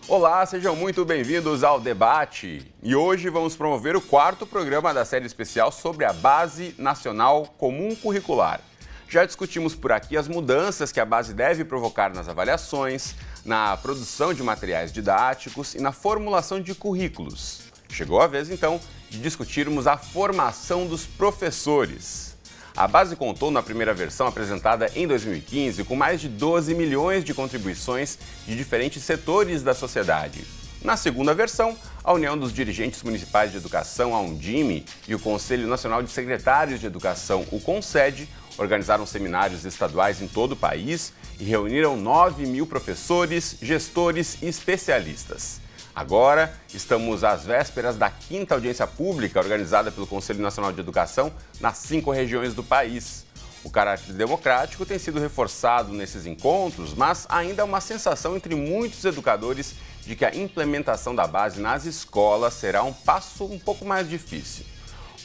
Olá, sejam muito bem-vindos ao debate. E hoje vamos promover o 4º programa da série especial sobre a Base Nacional Comum Curricular. Já discutimos por aqui as mudanças que a base deve provocar nas avaliações, na produção de materiais didáticos e na formulação de currículos. Chegou a vez, então, de discutirmos a formação dos professores. A base contou na primeira versão, apresentada em 2015, com mais de 12 milhões de contribuições de diferentes setores da sociedade. Na segunda versão, a União dos Dirigentes Municipais de Educação, a Undime, e o Conselho Nacional de Secretários de Educação, o CONSED, organizaram seminários estaduais em todo o país e reuniram 9 mil professores, gestores e especialistas. Agora, estamos às vésperas da 5ª audiência pública organizada pelo Conselho Nacional de Educação nas 5 regiões do país. O caráter democrático tem sido reforçado nesses encontros, mas ainda há uma sensação entre muitos educadores de que a implementação da base nas escolas será um passo um pouco mais difícil.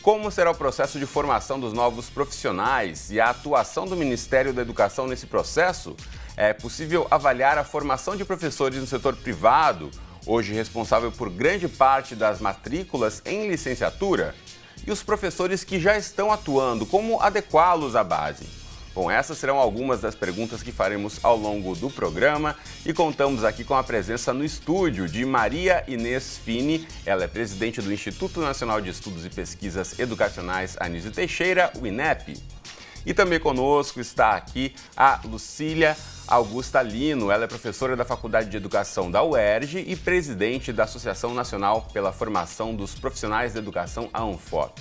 Como será o processo de formação dos novos profissionais e a atuação do Ministério da Educação nesse processo? É possível avaliar a formação de professores no setor privado, hoje responsável por grande parte das matrículas em licenciatura? E os professores que já estão atuando, como adequá-los à base? Bom, essas serão algumas das perguntas que faremos ao longo do programa e contamos aqui com a presença no estúdio de Maria Inês Fini. Ela é presidente do Instituto Nacional de Estudos e Pesquisas Educacionais Anísio Teixeira, o INEP. E também conosco está aqui a Lucília Augusta Lino. Ela é professora da Faculdade de Educação da UERJ e presidente da Associação Nacional pela Formação dos Profissionais da Educação, a ANFOP.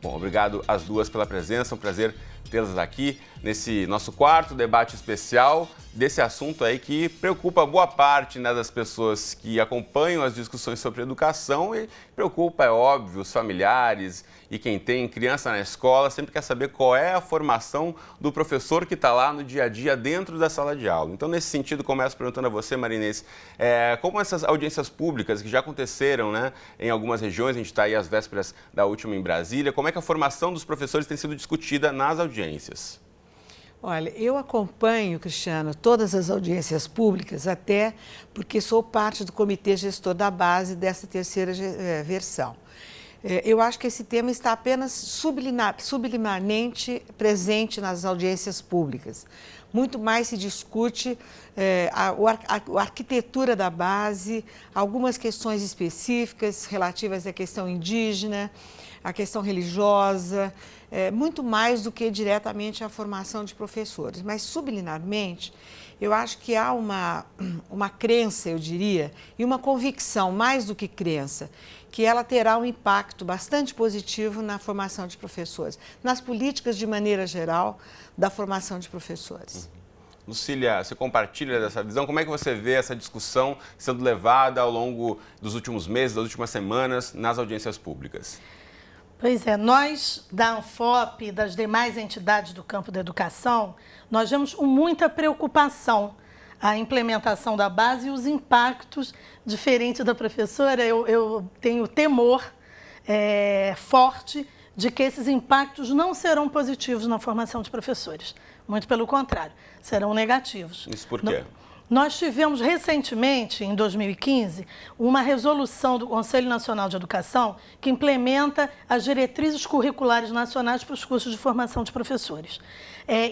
Bom, obrigado às duas pela presença, é um prazer tê-las aqui nesse nosso 4º debate especial desse assunto aí que preocupa boa parte, né, das pessoas que acompanham as discussões sobre educação e preocupa, é óbvio, os familiares e quem tem criança na escola sempre quer saber qual é a formação do professor que está lá no dia a dia dentro da sala de aula. Então, nesse sentido, começo perguntando a você, Maria Inês, como essas audiências públicas que já aconteceram, né, em algumas regiões, a gente está aí às vésperas da última em Brasília, como é que a formação dos professores tem sido discutida nas audiências? Olha, eu acompanho, Cristiano, todas as audiências públicas, até porque sou parte do comitê gestor da base dessa 3ª versão. Eu acho que esse tema está apenas subliminarmente presente nas audiências públicas. Muito mais se discute a arquitetura da base, algumas questões específicas relativas à questão indígena, à questão religiosa, muito mais do que diretamente a formação de professores. Mas, subliminarmente, eu acho que há uma crença, eu diria, e uma convicção, mais do que crença, que ela terá um impacto bastante positivo na formação de professores, nas políticas de maneira geral da formação de professores. Lucília, você compartilha dessa visão? Como é que você vê essa discussão sendo levada ao longo dos últimos meses, das últimas semanas, nas audiências públicas? Pois é, nós da ANFOP e das demais entidades do campo da educação, nós vemos com muita preocupação a implementação da base e os impactos. Diferente da professora, eu tenho temor forte de que esses impactos não serão positivos na formação de professores. Muito pelo contrário, serão negativos. Isso por quê? Nós tivemos recentemente, em 2015, uma resolução do Conselho Nacional de Educação que implementa as diretrizes curriculares nacionais para os cursos de formação de professores.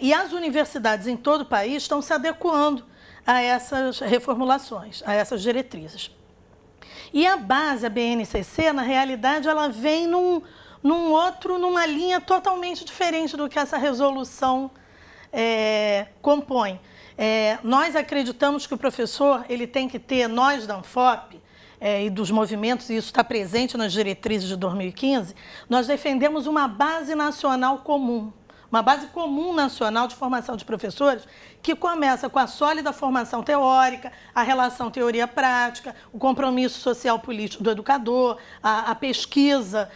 E as universidades em todo o país estão se adequando a essas reformulações, a essas diretrizes. E a base, a BNCC, na realidade, ela vem numa linha totalmente diferente do que essa resolução compõe. Nós acreditamos que o professor ele tem que ter, nós da ANFOP e dos movimentos, e isso está presente nas diretrizes de 2015, nós defendemos uma base nacional comum. Uma base comum nacional de formação de professores que começa com a sólida formação teórica, a relação teoria-prática, o compromisso social-político do educador, a pesquisa,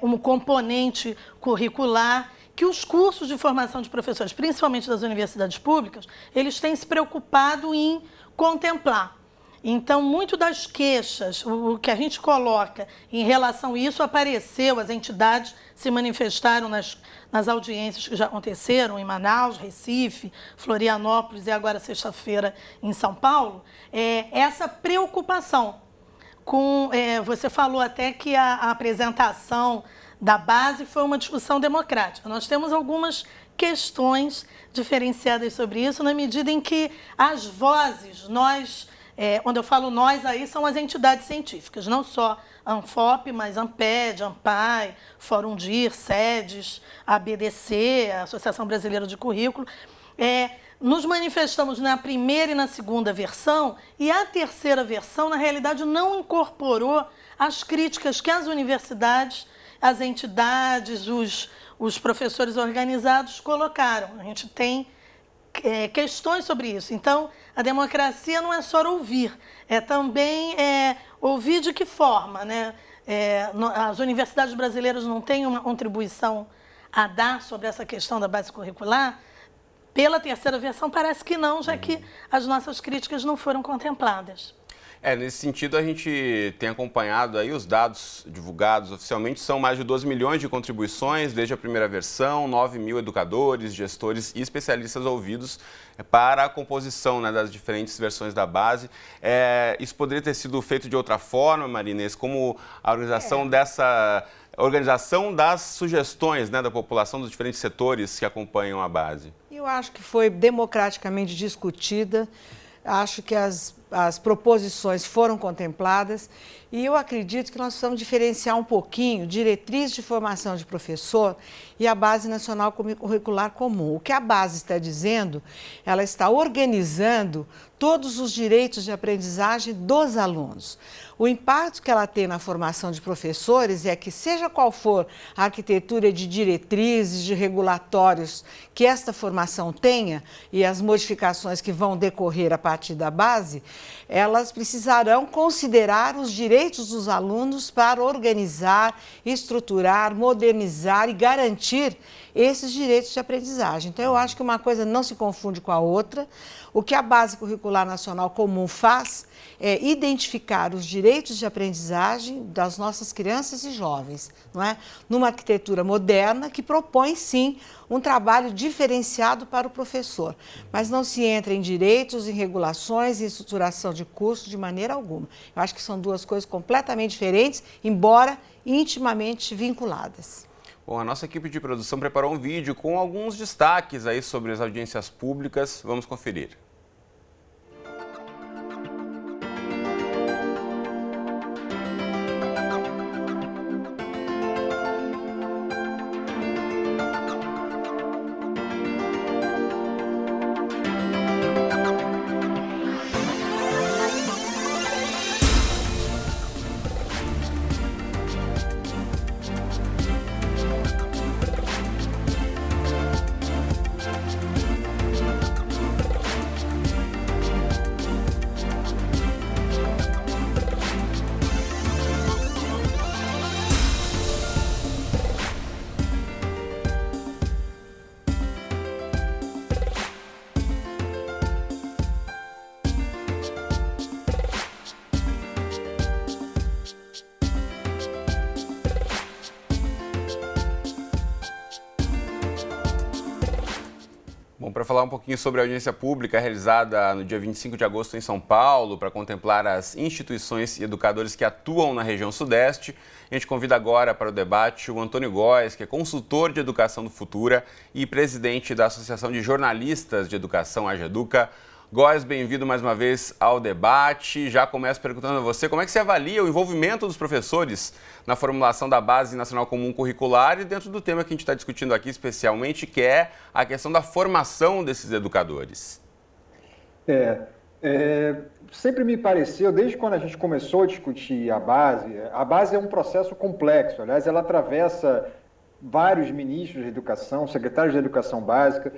um componente curricular, que os cursos de formação de professores, principalmente das universidades públicas, eles têm se preocupado em contemplar. Então, muito das queixas, o que a gente coloca em relação a isso apareceu, as entidades se manifestaram nas audiências que já aconteceram em Manaus, Recife, Florianópolis e agora sexta-feira em São Paulo, essa preocupação você falou até que a apresentação da base foi uma discussão democrática. Nós temos algumas questões diferenciadas sobre isso, na medida em que as vozes, quando eu falo nós, aí são as entidades científicas, não só a ANFOP, mas ANPED, ANPAI, Fórum DIR, SEDES, a ABDC, a Associação Brasileira de Currículo. Nos manifestamos na primeira e na segunda versão, e a terceira versão, na realidade, não incorporou as críticas que as universidades, as entidades, os professores organizados colocaram. A gente tem questões sobre isso. Então, a democracia não é só ouvir, é também ouvir de que forma, né? As universidades brasileiras não têm uma contribuição a dar sobre essa questão da base curricular. Pela terceira versão, parece que não, já que as nossas críticas não foram contempladas. Nesse sentido, a gente tem acompanhado aí os dados divulgados oficialmente, são mais de 12 milhões de contribuições desde a primeira versão, 9 mil educadores, gestores e especialistas ouvidos para a composição, né, das diferentes versões da base. Isso poderia ter sido feito de outra forma, Maria Inês, como a organização das sugestões, né, da população dos diferentes setores que acompanham a base? Eu acho que foi democraticamente discutida, acho que as proposições foram contempladas e eu acredito que nós precisamos diferenciar um pouquinho diretriz de formação de professor e a Base Nacional Curricular Comum. O que a base está dizendo, ela está organizando todos os direitos de aprendizagem dos alunos. O impacto que ela tem na formação de professores é que, seja qual for a arquitetura de diretrizes, de regulatórios que esta formação tenha e as modificações que vão decorrer a partir da base, elas precisarão considerar os direitos dos alunos para organizar, estruturar, modernizar e garantir esses direitos de aprendizagem. Então, eu acho que uma coisa não se confunde com a outra. O que a Base Curricular Nacional Comum faz é identificar os direitos de aprendizagem das nossas crianças e jovens, não é? Numa arquitetura moderna que propõe, sim, um trabalho diferenciado para o professor. Mas não se entra em direitos, em regulações, em estruturação de curso de maneira alguma. Eu acho que são duas coisas completamente diferentes, embora intimamente vinculadas. Bom, a nossa equipe de produção preparou um vídeo com alguns destaques aí sobre as audiências públicas. Vamos conferir. Bom, para falar um pouquinho sobre a audiência pública realizada no dia 25 de agosto em São Paulo, para contemplar as instituições e educadores que atuam na região sudeste, a gente convida agora para o debate o Antônio Góes, que é consultor de educação do Futura e presidente da Associação de Jornalistas de Educação, AGEDUCA. Góes, bem-vindo mais uma vez ao debate. Já começo perguntando a você como é que você avalia o envolvimento dos professores na formulação da Base Nacional Comum Curricular e dentro do tema que a gente está discutindo aqui especialmente, que é a questão da formação desses educadores. Sempre me pareceu, desde quando a gente começou a discutir a base é um processo complexo. Aliás, ela atravessa vários ministros de educação, secretários de educação básica,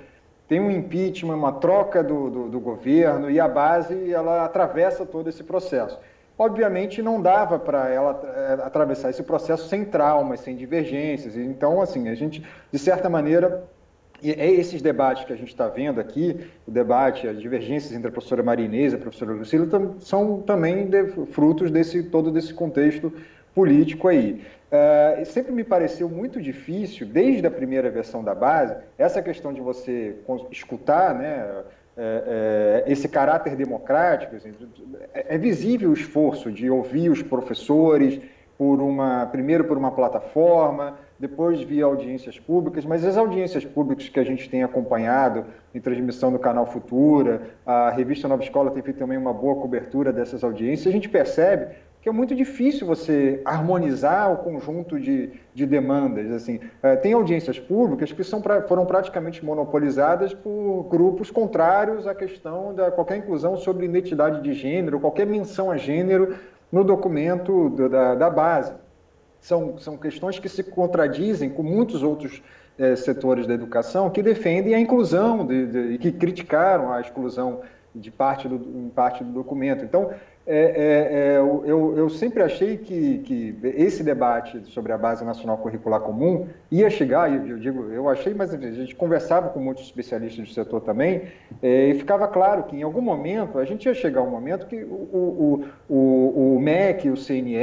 tem um impeachment, uma troca do governo e a base ela atravessa todo esse processo. Obviamente não dava para ela atravessar esse processo sem traumas, sem divergências. Então, assim, a gente, de certa maneira, esses debates que a gente está vendo aqui, o debate, as divergências entre a professora Maria Inês e a professora Lucília, são também frutos todo desse contexto político aí. Sempre me pareceu muito difícil, desde a primeira versão da base, essa questão de você escutar, né, esse caráter democrático. Assim, é visível o esforço de ouvir os professores, primeiro por uma plataforma, depois via audiências públicas, mas as audiências públicas que a gente tem acompanhado em transmissão do canal Futura, a revista Nova Escola tem feito também uma boa cobertura dessas audiências, a gente percebe que é muito difícil você harmonizar o conjunto de demandas. Assim, tem audiências públicas que foram praticamente monopolizadas por grupos contrários à questão da qualquer inclusão sobre identidade de gênero, qualquer menção a gênero no documento da base. São questões que se contradizem com muitos outros setores da educação que defendem a inclusão e que criticaram a exclusão em parte do documento. Então, eu sempre achei que esse debate sobre a Base Nacional Curricular Comum ia chegar, eu achei, mas a gente conversava com muitos especialistas do setor também, e ficava claro que em algum momento, a gente ia chegar a um momento que o MEC, o CNE,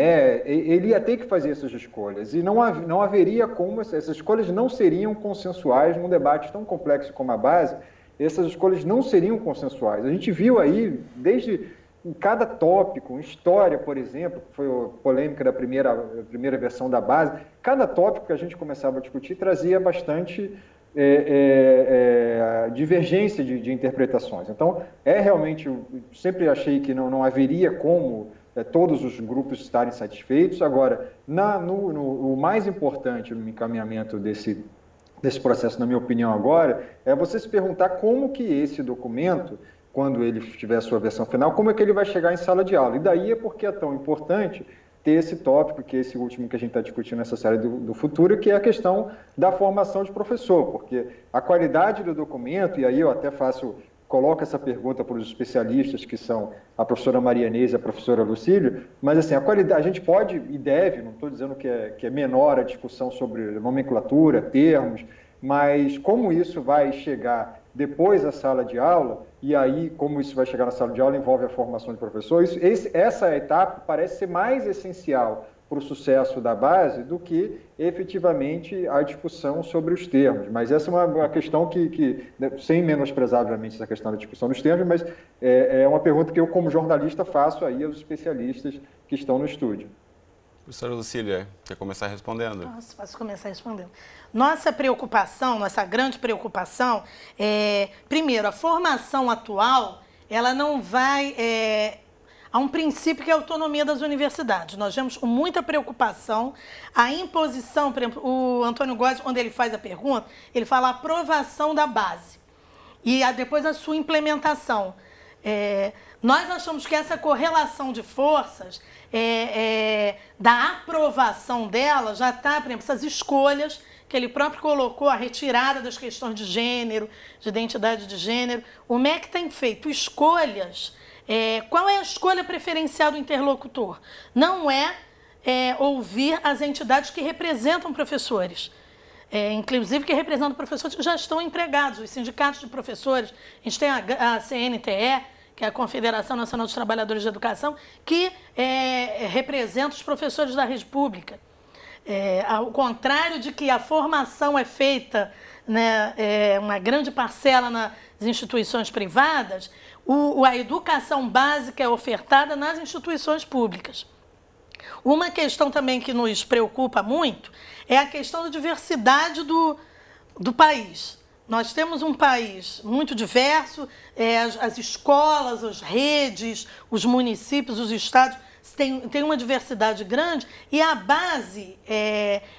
ele ia ter que fazer essas escolhas, e não haveria como, essas escolhas não seriam consensuais num debate tão complexo como a Base, essas escolhas não seriam consensuais. A gente viu aí, desde em cada tópico, história, por exemplo, que foi a polêmica da primeira versão da base, cada tópico que a gente começava a discutir trazia bastante divergência de interpretações. Então, realmente, eu sempre achei que não haveria como todos os grupos estarem satisfeitos. Agora, o mais importante no encaminhamento desse processo, na minha opinião agora, é você se perguntar como que esse documento, quando ele tiver a sua versão final, como é que ele vai chegar em sala de aula. E daí é porque é tão importante ter esse tópico, que é esse último que a gente está discutindo nessa série do futuro, que é a questão da formação de professor, porque a qualidade do documento, e aí eu até coloco essa pergunta para os especialistas, que são a professora Maria Inês e a professora Lucília, mas assim, a qualidade, a gente pode e deve, não estou dizendo que é menor a discussão sobre nomenclatura, termos, mas como isso vai chegar depois da sala de aula, e aí como isso vai chegar na sala de aula envolve a formação de professores, essa etapa parece ser mais essencial para o sucesso da base do que efetivamente a discussão sobre os termos. Mas essa é uma questão que sem menosprezar, obviamente, essa questão da discussão dos termos, mas é uma pergunta que eu, como jornalista, faço aí aos especialistas que estão no estúdio. Professora Lucília, quer começar respondendo? Posso começar respondendo. Nossa preocupação, nossa grande preocupação primeiro, a formação atual, ela não vai... Há um princípio que é a autonomia das universidades. Nós vemos com muita preocupação a imposição, por exemplo, o Antônio Góes, quando ele faz a pergunta, ele fala a aprovação da base e depois a sua implementação. Nós achamos que essa correlação de forças, da aprovação dela, já está, por exemplo, essas escolhas que ele próprio colocou, a retirada das questões de gênero, de identidade de gênero. O MEC tem feito escolhas. Qual é a escolha preferencial do interlocutor? Não é ouvir as entidades que representam professores, inclusive que representam professores que já estão empregados, os sindicatos de professores. A gente tem a CNTE, que é a Confederação Nacional dos Trabalhadores de Educação, que representa os professores da rede pública. Ao contrário de que a formação é feita, né, uma grande parcela nas instituições privadas, a educação básica é ofertada nas instituições públicas. Uma questão também que nos preocupa muito é a questão da diversidade do país. Nós temos um país muito diverso, as escolas, as redes, os municípios, os estados tem uma diversidade grande e a base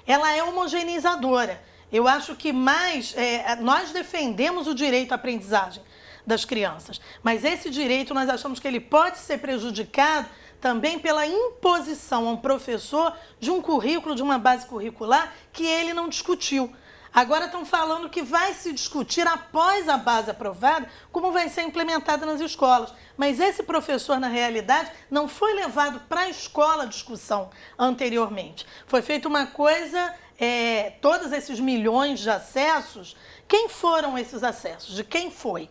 ela é homogeneizadora. Eu acho que nós defendemos o direito à aprendizagem das crianças, mas esse direito nós achamos que ele pode ser prejudicado também pela imposição a um professor de um currículo, de uma base curricular que ele não discutiu. Agora estão falando que vai se discutir após a base aprovada como vai ser implementada nas escolas. Mas esse professor, na realidade, não foi levado para a escola a discussão anteriormente. Foi feita uma coisa todos esses milhões de acessos, quem foram esses acessos? De quem foi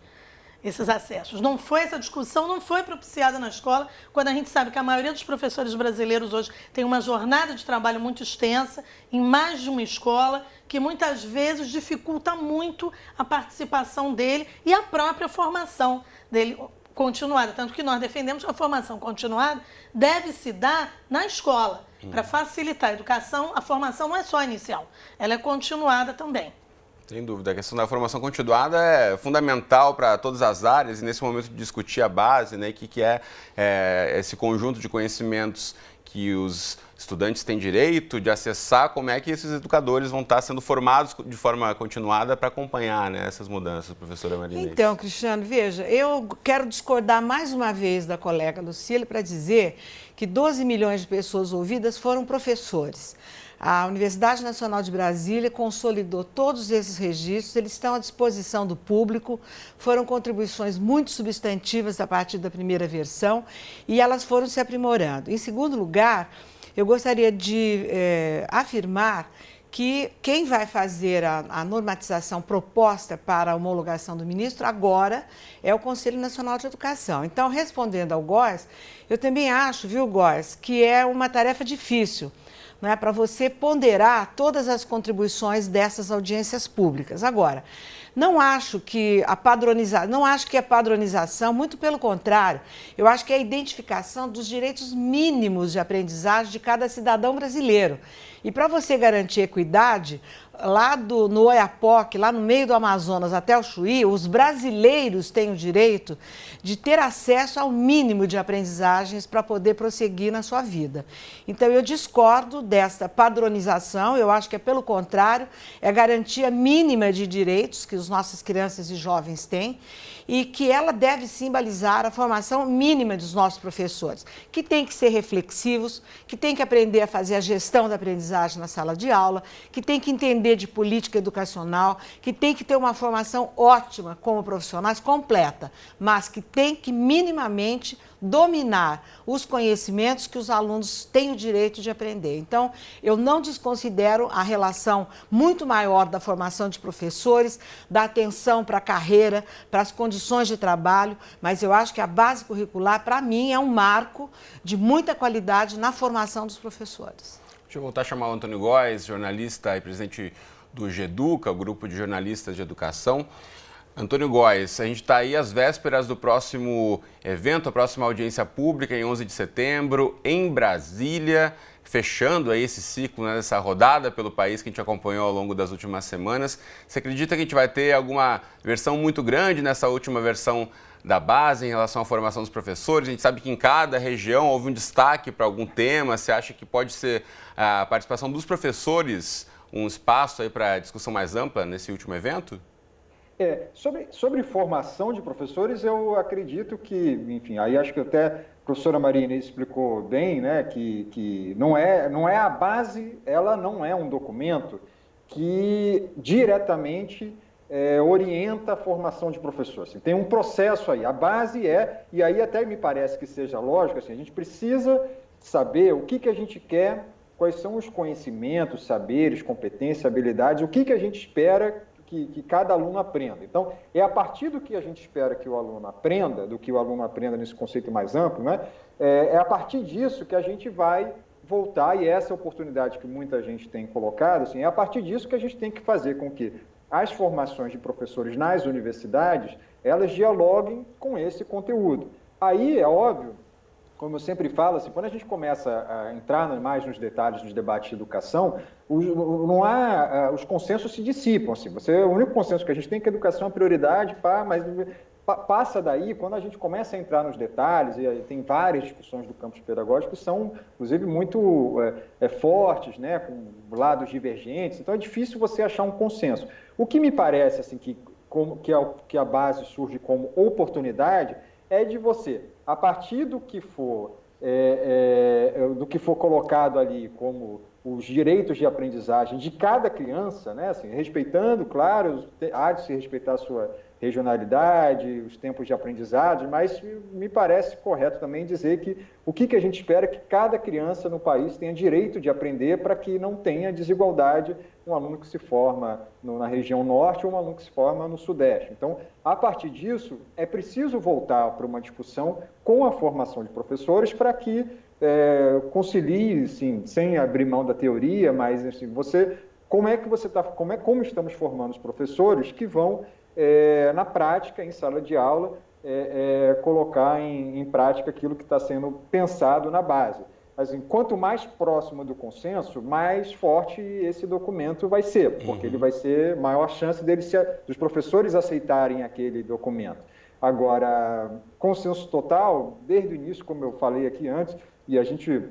esses acessos? Não foi essa discussão, não foi propiciada na escola, quando a gente sabe que a maioria dos professores brasileiros hoje tem uma jornada de trabalho muito extensa, em mais de uma escola, que muitas vezes dificulta muito a participação dele e a própria formação dele continuada. Tanto que nós defendemos que a formação continuada deve se dar na escola, para facilitar a educação. A formação não é só inicial, ela é continuada também. Sem dúvida, a questão da formação continuada é fundamental para todas as áreas e nesse momento de discutir a base, né, que é esse conjunto de conhecimentos que os estudantes têm direito de acessar, como é que esses educadores vão estar sendo formados de forma continuada para acompanhar, né, essas mudanças, professora Marinês. Então, Cristiano, veja, eu quero discordar mais uma vez da colega Lucília para dizer que 12 milhões de pessoas ouvidas foram professores. A Universidade Nacional de Brasília consolidou todos esses registros, eles estão à disposição do público, foram contribuições muito substantivas a partir da primeira versão e elas foram se aprimorando. Em segundo lugar, eu gostaria de afirmar que quem vai fazer a normatização proposta para a homologação do ministro agora é o Conselho Nacional de Educação. Então, respondendo ao Góes, eu também acho, viu, Góes, que é uma tarefa difícil, não é, para você ponderar todas as contribuições dessas audiências públicas. Agora, não acho que a padronização, muito pelo contrário, eu acho que é a identificação dos direitos mínimos de aprendizagem de cada cidadão brasileiro. E para você garantir equidade, lá no Oiapoque, lá no meio do Amazonas até o Chuí, os brasileiros têm o direito de ter acesso ao mínimo de aprendizagens para poder prosseguir na sua vida. Então, eu discordo desta padronização, eu acho que é pelo contrário, é a garantia mínima de direitos que as nossas crianças e jovens têm e que ela deve simbolizar a formação mínima dos nossos professores, que tem que ser reflexivos, que tem que aprender a fazer a gestão da aprendizagem na sala de aula, que tem que entender de política educacional, que tem que ter uma formação ótima como profissionais, completa, mas que tem que minimamente dominar os conhecimentos que os alunos têm o direito de aprender. Então, eu não desconsidero a relação muito maior da formação de professores, da atenção para a carreira, para as condições de trabalho, mas eu acho que a base curricular, para mim, é um marco de muita qualidade na formação dos professores. Deixa eu voltar a chamar o Antônio Góes, jornalista e presidente do GEDUCA, o Grupo de Jornalistas de Educação. Antônio Góes, a gente está aí às vésperas do próximo evento, a próxima audiência pública em 11 de setembro, em Brasília, fechando aí esse ciclo, né, dessa rodada pelo país que a gente acompanhou ao longo das últimas semanas. Você acredita que a gente vai ter alguma versão muito grande nessa última versão da base em relação à formação dos professores? A gente sabe que em cada região houve um destaque para algum tema. Você acha que pode ser a participação dos professores um espaço aí para discussão mais ampla nesse último evento? Sobre formação de professores, eu acredito que, enfim, aí acho que até a professora Marina explicou bem, né, que não é a base, ela não é um documento que diretamente orienta a formação de professores. Assim, tem um processo aí, a base e aí até me parece que seja lógico, assim, a gente precisa saber o que a gente quer, quais são os conhecimentos, saberes, competências, habilidades, o que a gente espera que cada aluno aprenda. Então, é a partir do que a gente espera que o aluno aprenda, do que o aluno aprenda nesse conceito mais amplo, né? É a partir disso que a gente vai voltar, e essa é a oportunidade que muita gente tem colocado, assim, é a partir disso que a gente tem que fazer com que as formações de professores nas universidades, elas dialoguem com esse conteúdo. Aí, é óbvio, como eu sempre falo, assim, quando a gente começa a entrar mais nos detalhes dos debates de educação, os consensos se dissipam. Assim, o único consenso que a gente tem é que a educação é prioridade, mas passa daí, quando a gente começa a entrar nos detalhes, e tem várias discussões do campus pedagógico que são, inclusive, muito fortes, né, com lados divergentes, então é difícil você achar um consenso. O que me parece assim, que a base surge como oportunidade é de você, a partir do que for colocado ali como os direitos de aprendizagem de cada criança, né? Assim, respeitando, claro, há de se respeitar a sua regionalidade, os tempos de aprendizagem, mas me parece correto também dizer que o que a gente espera é que cada criança no país tenha direito de aprender para que não tenha desigualdade um aluno que se forma na região norte ou um aluno que se forma no sudeste. Então, a partir disso, é preciso voltar para uma discussão com a formação de professores para que concilie, sim, sem abrir mão da teoria, mas assim, como estamos formando os professores que vão na prática, em sala de aula, colocar em prática aquilo que está sendo pensado na base. Assim, quanto mais próximo do consenso, mais forte esse documento vai ser, porque ele vai ser maior chance dos professores aceitarem aquele documento. Agora, consenso total, desde o início, como eu falei aqui antes, e a gente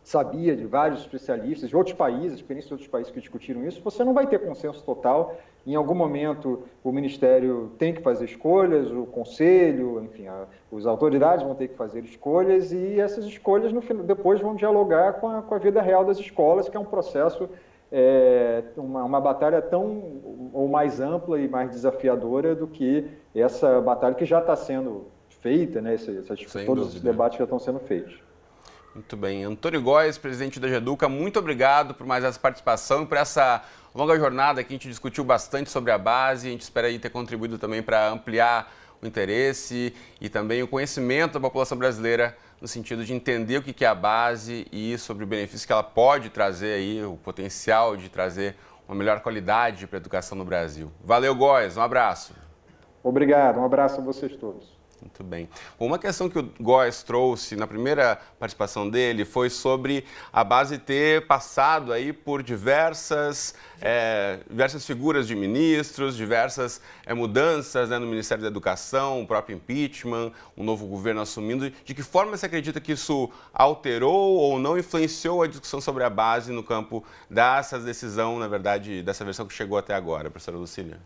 sabia de vários especialistas de outros países, experiências de outros países que discutiram isso, você não vai ter consenso total. Em algum momento, o Ministério tem que fazer escolhas, o Conselho, enfim, as autoridades vão ter que fazer escolhas e essas escolhas, depois, vão dialogar com a vida real das escolas, que é um processo, uma batalha tão ou mais ampla e mais desafiadora do que essa batalha que já está sendo feita, né? Todos os debates já estão sendo feitos. Muito bem. Antônio Góes, presidente da GEDUCA, muito obrigado por mais essa participação e por essa longa jornada que a gente discutiu bastante sobre a base. A gente espera aí ter contribuído também para ampliar o interesse e também o conhecimento da população brasileira no sentido de entender o que é a base e sobre o benefício que ela pode trazer aí, o potencial de trazer uma melhor qualidade para a educação no Brasil. Valeu, Góes. Um abraço. Obrigado. Um abraço a vocês todos. Muito bem. Uma questão que o Góes trouxe na primeira participação dele foi sobre a base ter passado aí por diversas figuras de ministros, diversas mudanças, né, no Ministério da Educação, o próprio impeachment, um novo governo assumindo. De que forma você acredita que isso alterou ou não influenciou a discussão sobre a base no campo dessa decisão, na verdade, dessa versão que chegou até agora, professora Lucília?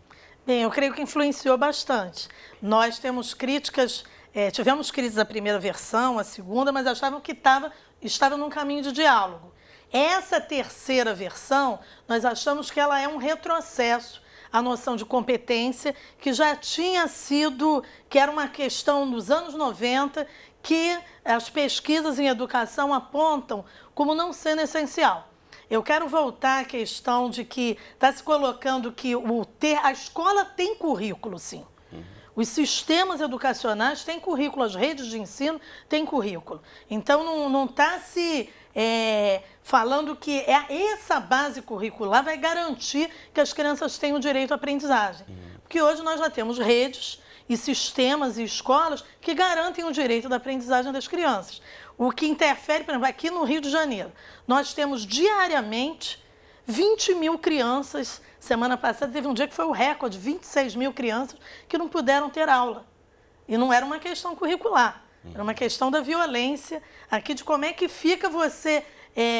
Bem, eu creio que influenciou bastante. Nós temos críticas, tivemos críticas da primeira versão, a segunda, mas achavam que estava num caminho de diálogo. Essa terceira versão, nós achamos que ela é um retrocesso à noção de competência, que já tinha sido, que era uma questão dos anos 90, que as pesquisas em educação apontam como não sendo essencial. Eu quero voltar à questão de que está se colocando que a escola tem currículo, sim. Os sistemas educacionais têm currículo, as redes de ensino têm currículo. Então, não está se falando que essa base curricular vai garantir que as crianças tenham direito à aprendizagem. Porque hoje nós já temos redes e sistemas e escolas que garantem o direito da aprendizagem das crianças. O que interfere, por exemplo, aqui no Rio de Janeiro, nós temos diariamente 20 mil crianças. Semana passada teve um dia que foi o recorde, 26 mil crianças que não puderam ter aula. E não era uma questão curricular, era uma questão da violência, aqui de como é que fica você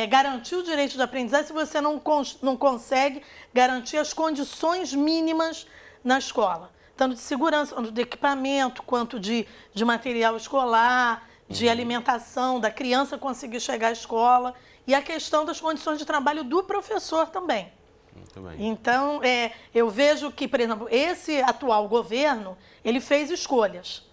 garantir o direito de aprendizagem se você não consegue garantir as condições mínimas na escola. Tanto de segurança, quanto de equipamento, quanto de material escolar, de alimentação, da criança conseguir chegar à escola e a questão das condições de trabalho do professor também. Muito bem. Então, eu vejo que, por exemplo, esse atual governo, ele fez escolhas.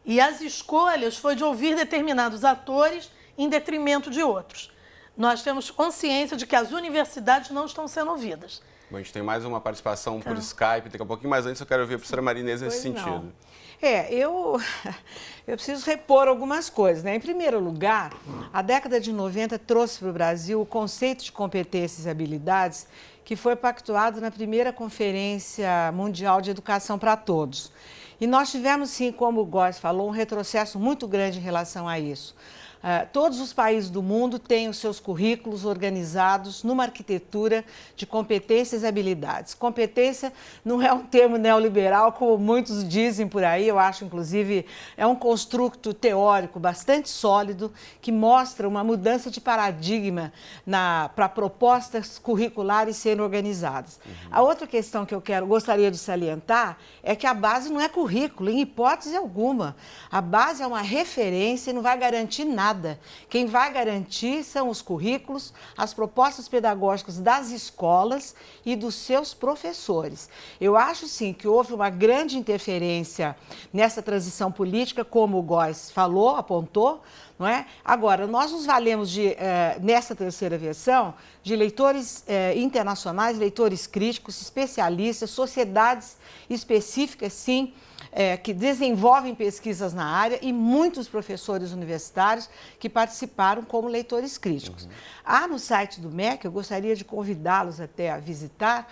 E as escolhas foi de ouvir determinados atores em detrimento de outros. Nós temos consciência de que as universidades não estão sendo ouvidas. Bom, a gente tem mais uma participação por Skype, daqui a pouquinho, mas antes eu quero ouvir a professora Marinês nesse sentido. Eu preciso repor algumas coisas, né? Em primeiro lugar, a década de 90 trouxe para o Brasil o conceito de competências e habilidades que foi pactuado na primeira Conferência Mundial de Educação para Todos. E nós tivemos, sim, como o Góes falou, um retrocesso muito grande em relação a isso. Todos os países do mundo têm os seus currículos organizados numa arquitetura de competências e habilidades. Competência não é um termo neoliberal, como muitos dizem por aí, eu acho, inclusive, é um construto teórico bastante sólido que mostra uma mudança de paradigma para propostas curriculares serem organizadas. A outra questão que eu gostaria de salientar é que a base não é currículo, em hipótese alguma. A base é uma referência e não vai garantir nada nada. Quem vai garantir são os currículos, as propostas pedagógicas das escolas e dos seus professores. Eu acho, sim, que houve uma grande interferência nessa transição política, como o Góes falou, apontou, não é? Agora, nós nos valemos, nessa terceira versão, de leitores internacionais, leitores críticos, especialistas, sociedades específicas, sim, que desenvolvem pesquisas na área e muitos professores universitários que participaram como leitores críticos. Há no site do MEC, eu gostaria de convidá-los até a visitar,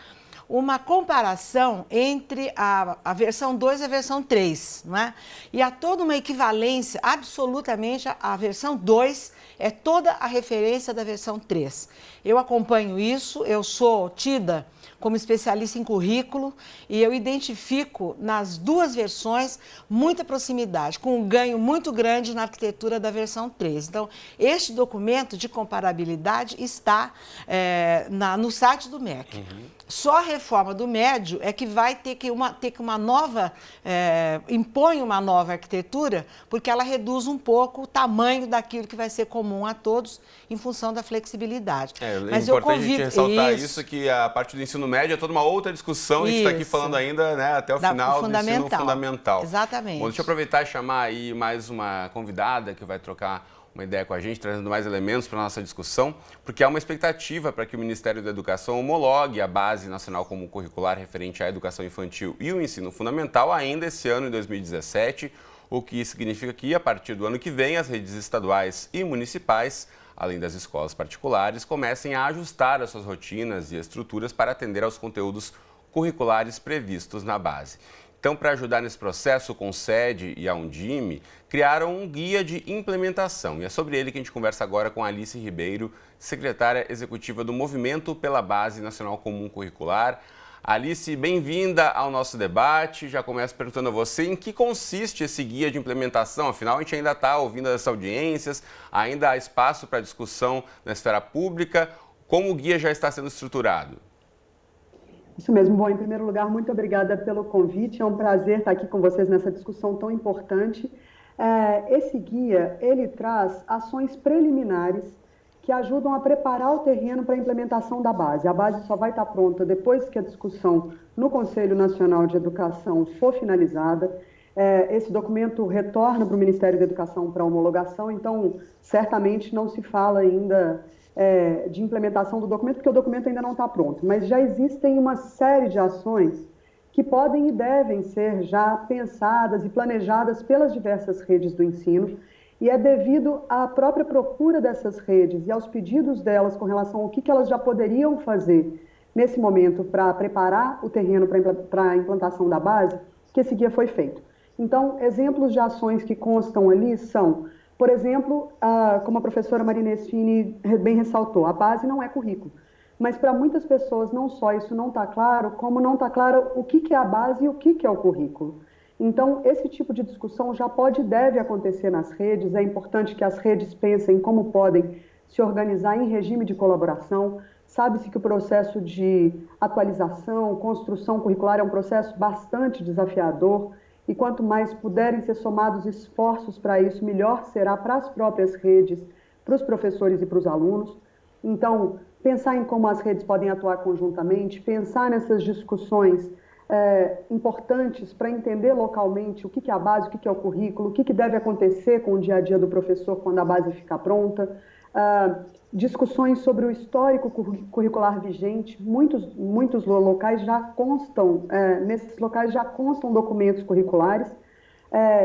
uma comparação entre a versão 2 e a versão 3, não é? E há toda uma equivalência, absolutamente, a versão 2 é toda a referência da versão 3. Eu acompanho isso, eu sou tida como especialista em currículo e eu identifico nas duas versões muita proximidade, com um ganho muito grande na arquitetura da versão 3. Então, este documento de comparabilidade está no site do MEC. Só a reforma do médio é que vai ter que uma nova, impõe uma nova arquitetura, porque ela reduz um pouco o tamanho daquilo que vai ser comum a todos em função da flexibilidade. Mas é importante a gente ressaltar isso, que a parte do ensino médio é toda uma outra discussão, a gente está aqui falando ainda, né, até o final do ensino fundamental. Exatamente. Bom, deixa eu aproveitar e chamar aí mais uma convidada que vai trocar uma ideia com a gente, trazendo mais elementos para a nossa discussão, porque há uma expectativa para que o Ministério da Educação homologue a Base Nacional Comum Curricular referente à educação infantil e o ensino fundamental ainda esse ano, em 2017, o que significa que, a partir do ano que vem, as redes estaduais e municipais, além das escolas particulares, comecem a ajustar as suas rotinas e estruturas para atender aos conteúdos curriculares previstos na base. Então, para ajudar nesse processo, o Concede e a Undime criaram um guia de implementação. E é sobre ele que a gente conversa agora com Alice Ribeiro, secretária executiva do Movimento pela Base Nacional Comum Curricular. Alice, bem-vinda ao nosso debate. Já começo perguntando a você em que consiste esse guia de implementação. Afinal, a gente ainda está ouvindo as audiências, ainda há espaço para discussão na esfera pública. Como o guia já está sendo estruturado? Isso mesmo. Bom, em primeiro lugar, muito obrigada pelo convite. É um prazer estar aqui com vocês nessa discussão tão importante. Esse guia, ele traz ações preliminares que ajudam a preparar o terreno para a implementação da base. A base só vai estar pronta depois que a discussão no Conselho Nacional de Educação for finalizada. Esse documento retorna para o Ministério da Educação para homologação, então certamente não se fala ainda de implementação do documento, porque o documento ainda não está pronto. Mas já existem uma série de ações que podem e devem ser já pensadas e planejadas pelas diversas redes do ensino, e é devido à própria procura dessas redes e aos pedidos delas com relação ao que elas já poderiam fazer nesse momento para preparar o terreno para a implantação da base, que esse guia foi feito. Então, exemplos de ações que constam ali são, por exemplo, como a professora Marinês Fini bem ressaltou, a base não é currículo. Mas para muitas pessoas não só isso não está claro, como não está claro o que é a base e o que é o currículo. Então, esse tipo de discussão já pode e deve acontecer nas redes. É importante que as redes pensem como podem se organizar em regime de colaboração. Sabe-se que o processo de atualização, construção curricular é um processo bastante desafiador, e quanto mais puderem ser somados esforços para isso, melhor será para as próprias redes, para os professores e para os alunos. Então, pensar em como as redes podem atuar conjuntamente, pensar nessas discussões importantes para entender localmente o que é a base, o que é o currículo, o que deve acontecer com o dia a dia do professor quando a base ficar pronta. Discussões sobre o histórico curricular vigente. Muitos locais já constam, nesses locais já constam documentos curriculares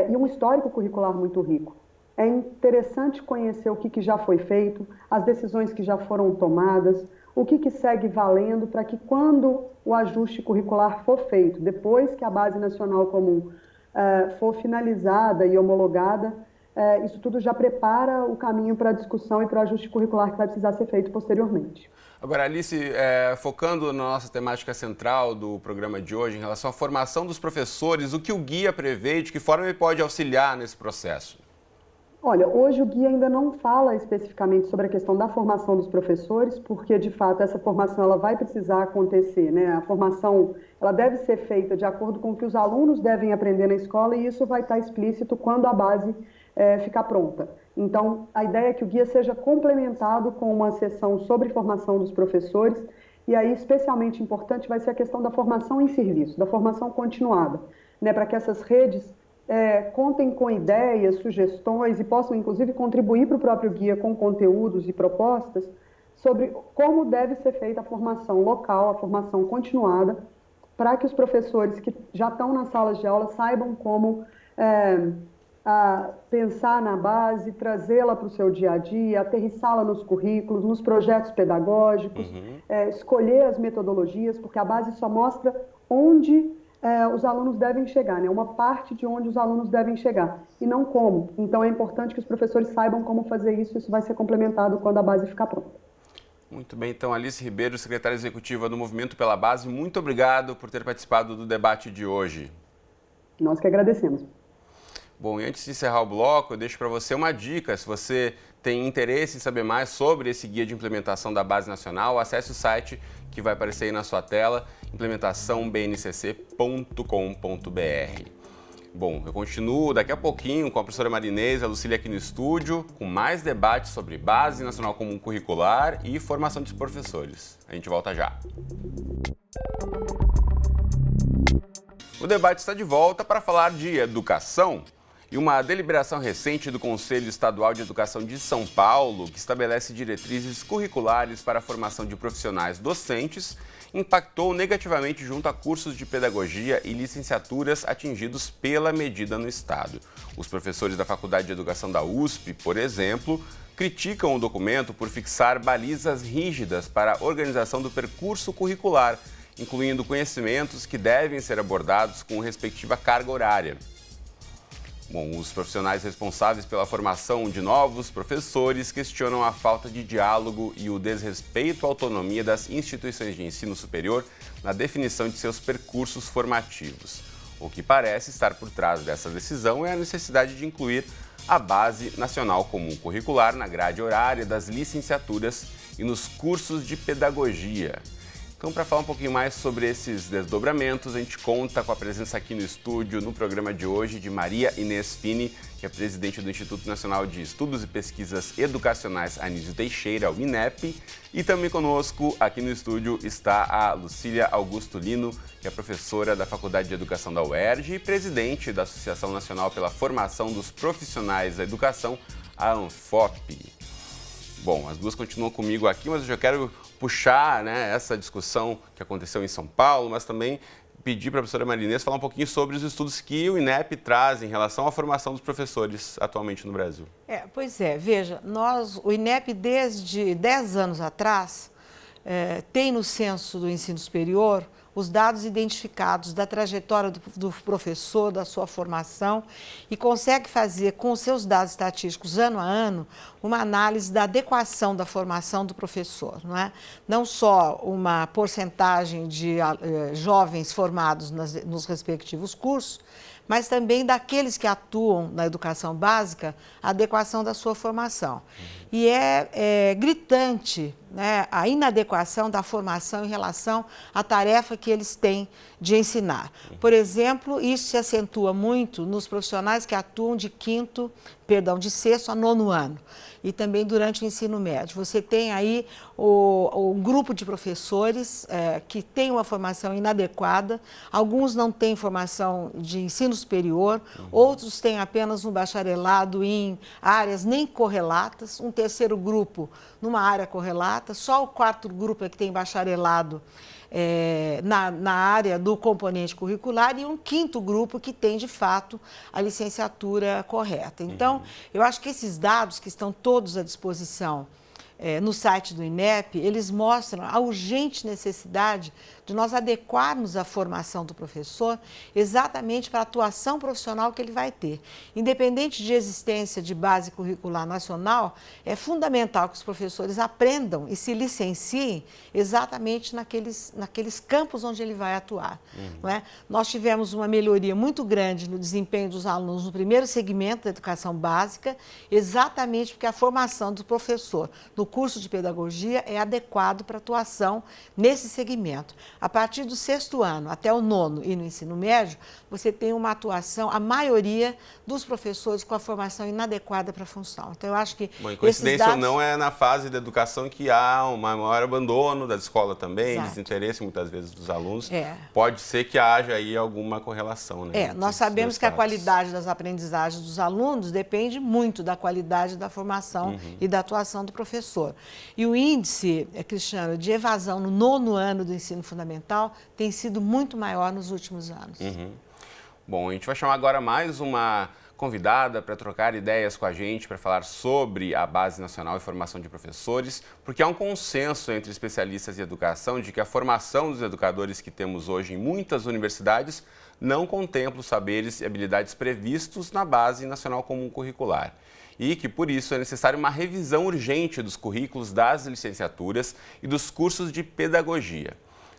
e um histórico curricular muito rico. É interessante conhecer o que já foi feito, as decisões que já foram tomadas, o que segue valendo para que quando o ajuste curricular for feito, depois que a Base Nacional Comum for finalizada e homologada, isso tudo já prepara o caminho para a discussão e para o ajuste curricular que vai precisar ser feito posteriormente. Agora, Alice, focando na nossa temática central do programa de hoje, em relação à formação dos professores, o que o guia prevê e de que forma ele pode auxiliar nesse processo? Olha, hoje o guia ainda não fala especificamente sobre a questão da formação dos professores, porque, de fato, essa formação ela vai precisar acontecer, né? A formação ela deve ser feita de acordo com o que os alunos devem aprender na escola, e isso vai estar explícito quando a base ficar pronta. Então, a ideia é que o guia seja complementado com uma sessão sobre formação dos professores, e aí, especialmente importante, vai ser a questão da formação em serviço, da formação continuada, né, para que essas redes contem com ideias, sugestões e possam, inclusive, contribuir para o próprio guia com conteúdos e propostas sobre como deve ser feita a formação local, a formação continuada, para que os professores que já estão nas salas de aula saibam como pensar na base, trazê-la para o seu dia a dia, aterrissá-la nos currículos, nos projetos pedagógicos, escolher as metodologias, porque a base só mostra onde os alunos devem chegar, né? Uma parte de onde os alunos devem chegar, e não como. Então é importante que os professores saibam como fazer isso, isso vai ser complementado quando a base ficar pronta. Muito bem, então Alice Ribeiro, secretária executiva do Movimento pela Base, muito obrigado por ter participado do debate de hoje. Nós que agradecemos. Bom, e antes de encerrar o bloco, eu deixo para você uma dica. Se você tem interesse em saber mais sobre esse guia de implementação da Base Nacional, acesse o site que vai aparecer aí na sua tela, implementaçãobncc.com.br. Bom, eu continuo daqui a pouquinho com a professora Marinês, a Lucília aqui no estúdio, com mais debates sobre Base Nacional Comum Curricular e formação dos professores. A gente volta já. O debate está de volta para falar de educação. E uma deliberação recente do Conselho Estadual de Educação de São Paulo, que estabelece diretrizes curriculares para a formação de profissionais docentes, impactou negativamente junto a cursos de pedagogia e licenciaturas atingidos pela medida no Estado. Os professores da Faculdade de Educação da USP, por exemplo, criticam o documento por fixar balizas rígidas para a organização do percurso curricular, incluindo conhecimentos que devem ser abordados com respectiva carga horária. Bom, os profissionais responsáveis pela formação de novos professores questionam a falta de diálogo e o desrespeito à autonomia das instituições de ensino superior na definição de seus percursos formativos. O que parece estar por trás dessa decisão é a necessidade de incluir a Base Nacional Comum Curricular na grade horária das licenciaturas e nos cursos de pedagogia. Então, para falar um pouquinho mais sobre esses desdobramentos, a gente conta com a presença aqui no estúdio, no programa de hoje, de Maria Inês Fini, que é presidente do Instituto Nacional de Estudos e Pesquisas Educacionais Anísio Teixeira, o INEP. E também conosco, aqui no estúdio, está a Lucília Augusto Lino, que é professora da Faculdade de Educação da UERJ e presidente da Associação Nacional pela Formação dos Profissionais da Educação, a ANFOP. Bom, as duas continuam comigo aqui, mas eu já quero puxar, né, essa discussão que aconteceu em São Paulo, mas também pedir para a professora Marinês falar um pouquinho sobre os estudos que o INEP traz em relação à formação dos professores atualmente no Brasil. Pois é, veja, o INEP desde 10 anos atrás tem no censo do ensino superior os dados identificados da trajetória do professor, da sua formação, e consegue fazer, com os seus dados estatísticos ano a ano, uma análise da adequação da formação do professor. Não só uma porcentagem de jovens formados nos respectivos cursos, mas também daqueles que atuam na educação básica, a adequação da sua formação. E é gritante, né, a inadequação da formação em relação à tarefa que eles têm de ensinar. Por exemplo, isso se acentua muito nos profissionais que atuam de sexto a nono ano e também durante o ensino médio. Você tem aí o grupo de professores que tem uma formação inadequada, alguns não têm formação de ensino superior, outros têm apenas um bacharelado em áreas nem correlatas, um terceiro grupo numa área correlata, só o quarto grupo é que tem bacharelado na área do componente curricular e um quinto grupo que tem, de fato, a licenciatura correta. Então, eu acho que esses dados que estão todos à disposição no site do INEP, eles mostram a urgente necessidade de nós adequarmos a formação do professor exatamente para a atuação profissional que ele vai ter. Independente de existência de base curricular nacional, é fundamental que os professores aprendam e se licenciem exatamente naqueles campos onde ele vai atuar. Não é? Nós tivemos uma melhoria muito grande no desempenho dos alunos no primeiro segmento da educação básica, exatamente porque a formação do professor no curso de pedagogia é adequado para a atuação nesse segmento. A partir do 6º ano até o 9º e no ensino médio, você tem uma atuação, a maioria dos professores com a formação inadequada para a função. Então, eu acho que Bom, coincidência dados... ou não, é na fase da educação que há um maior abandono da escola também, Exato. Desinteresse muitas vezes dos alunos. É. Pode ser que haja aí alguma correlação, né? Nós sabemos que a qualidade das aprendizagens dos alunos depende muito da qualidade da formação e da atuação do professor. E o índice, Cristiano, de evasão no 9º ano do ensino fundamental tem sido muito maior nos últimos anos. Bom, a gente vai chamar agora mais uma convidada para trocar ideias com a gente, para falar sobre a Base Nacional de Formação de Professores, porque há um consenso entre especialistas em educação de que a formação dos educadores que temos hoje em muitas universidades não contempla os saberes e habilidades previstos na Base Nacional Comum Curricular. E que, por isso, é necessária uma revisão urgente dos currículos das licenciaturas e dos cursos de pedagogia.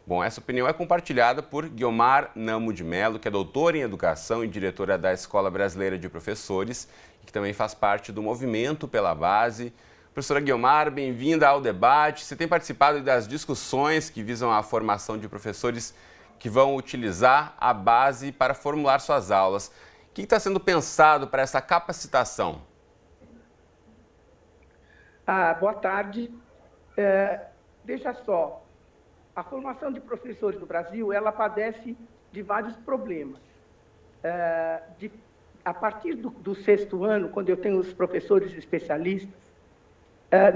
Bom, essa opinião é compartilhada por Guiomar Namo de Mello, que é doutora em Educação e diretora da Escola Brasileira de Professores, e que também faz parte do Movimento pela Base. Professora Guiomar, bem-vinda ao debate. Você tem participado das discussões que visam a formação de professores que vão utilizar a base para formular suas aulas. O que está sendo pensado para essa capacitação? Boa tarde. Veja só. A formação de professores no Brasil, ela padece de vários problemas. A partir do 6º ano, quando eu tenho os professores especialistas,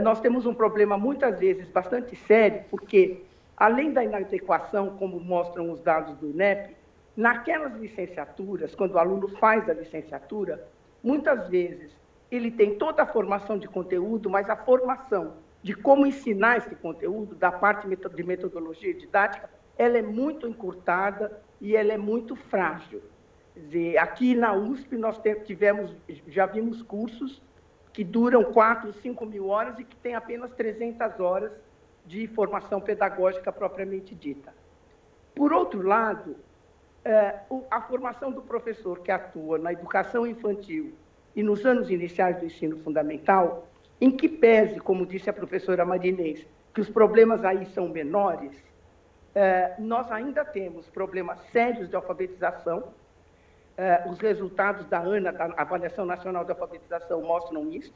nós temos um problema, muitas vezes, bastante sério, porque, além da inadequação, como mostram os dados do INEP, naquelas licenciaturas, quando o aluno faz a licenciatura, muitas vezes ele tem toda a formação de conteúdo, mas a formação de como ensinar esse conteúdo, da parte de metodologia didática, ela é muito encurtada e ela é muito frágil. Quer dizer, aqui na USP nós já vimos cursos que duram 4, 5 mil horas e que têm apenas 300 horas de formação pedagógica propriamente dita. Por outro lado, a formação do professor que atua na educação infantil e nos anos iniciais do ensino fundamental, em que pese, como disse a professora Marinês, que os problemas aí são menores, nós ainda temos problemas sérios de alfabetização. Os resultados da ANA, da Avaliação Nacional de Alfabetização, mostram isso,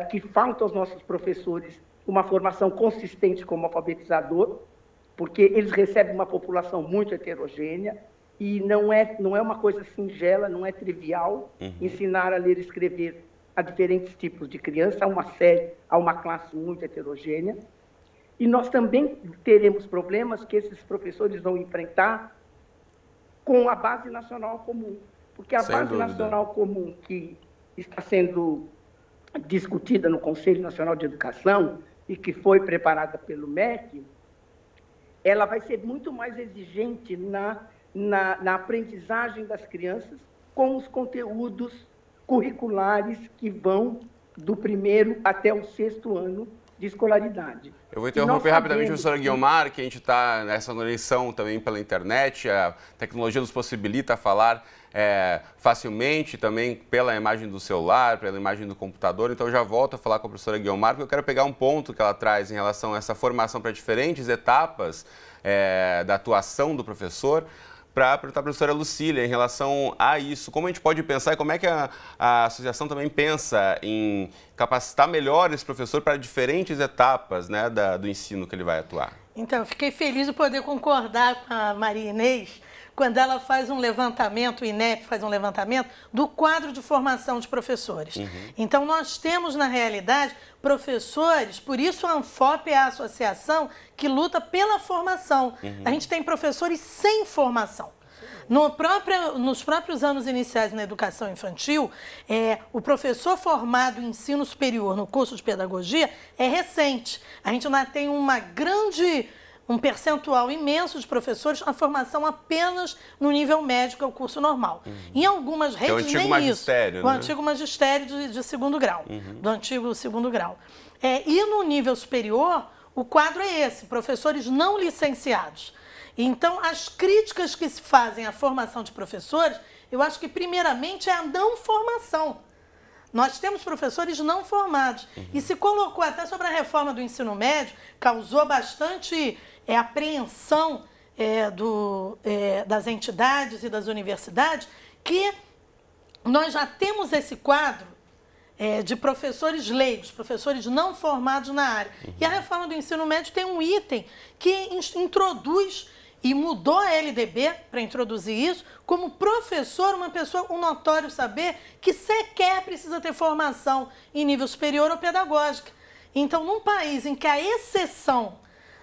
que falta aos nossos professores uma formação consistente como alfabetizador, porque eles recebem uma população muito heterogênea e não é uma coisa singela, não é trivial ensinar a ler e escrever a diferentes tipos de criança, a uma classe muito heterogênea. E nós também teremos problemas que esses professores vão enfrentar com a Base Nacional Comum, porque a Base Nacional Comum que está sendo discutida no Conselho Nacional de Educação e que foi preparada pelo MEC, ela vai ser muito mais exigente na aprendizagem das crianças com os conteúdos curriculares que vão do 1º até o 6º ano de escolaridade. Eu vou interromper rapidamente a professora Guiomar, que a gente está nessa conexão também pela internet, a tecnologia nos possibilita falar facilmente também pela imagem do celular, pela imagem do computador, então eu já volto a falar com a professora Guiomar, porque eu quero pegar um ponto que ela traz em relação a essa formação para diferentes etapas da atuação do professor, para perguntar à professora Lucília em relação a isso. Como a gente pode pensar e como é que a associação também pensa em capacitar melhor esse professor para diferentes etapas, né, do ensino que ele vai atuar? Então, eu fiquei feliz de poder concordar com a Maria Inês quando ela faz um levantamento, o INEP faz um levantamento do quadro de formação de professores. Então, nós temos, na realidade, professores, por isso a ANFOP é a associação que luta pela formação. A gente tem professores sem formação. Nos próprios anos iniciais na educação infantil, o professor formado em ensino superior no curso de pedagogia é recente. A gente ainda tem um percentual imenso de professores na formação apenas no nível médio, que é o curso normal. Em algumas redes, nem isso. O antigo magistério, né? O antigo magistério de segundo grau, do antigo segundo grau. E no nível superior, o quadro é esse, professores não licenciados. Então, as críticas que se fazem à formação de professores, eu acho que, primeiramente, é a não formação. Nós temos professores não formados. E se colocou até sobre a reforma do ensino médio, causou bastante apreensão das entidades e das universidades que nós já temos esse quadro de professores leigos, professores não formados na área. E a reforma do ensino médio tem um item que introduz e mudou a LDB para introduzir isso, como professor, uma pessoa, um notório saber que sequer precisa ter formação em nível superior ou pedagógica. Então, num país em que a exceção,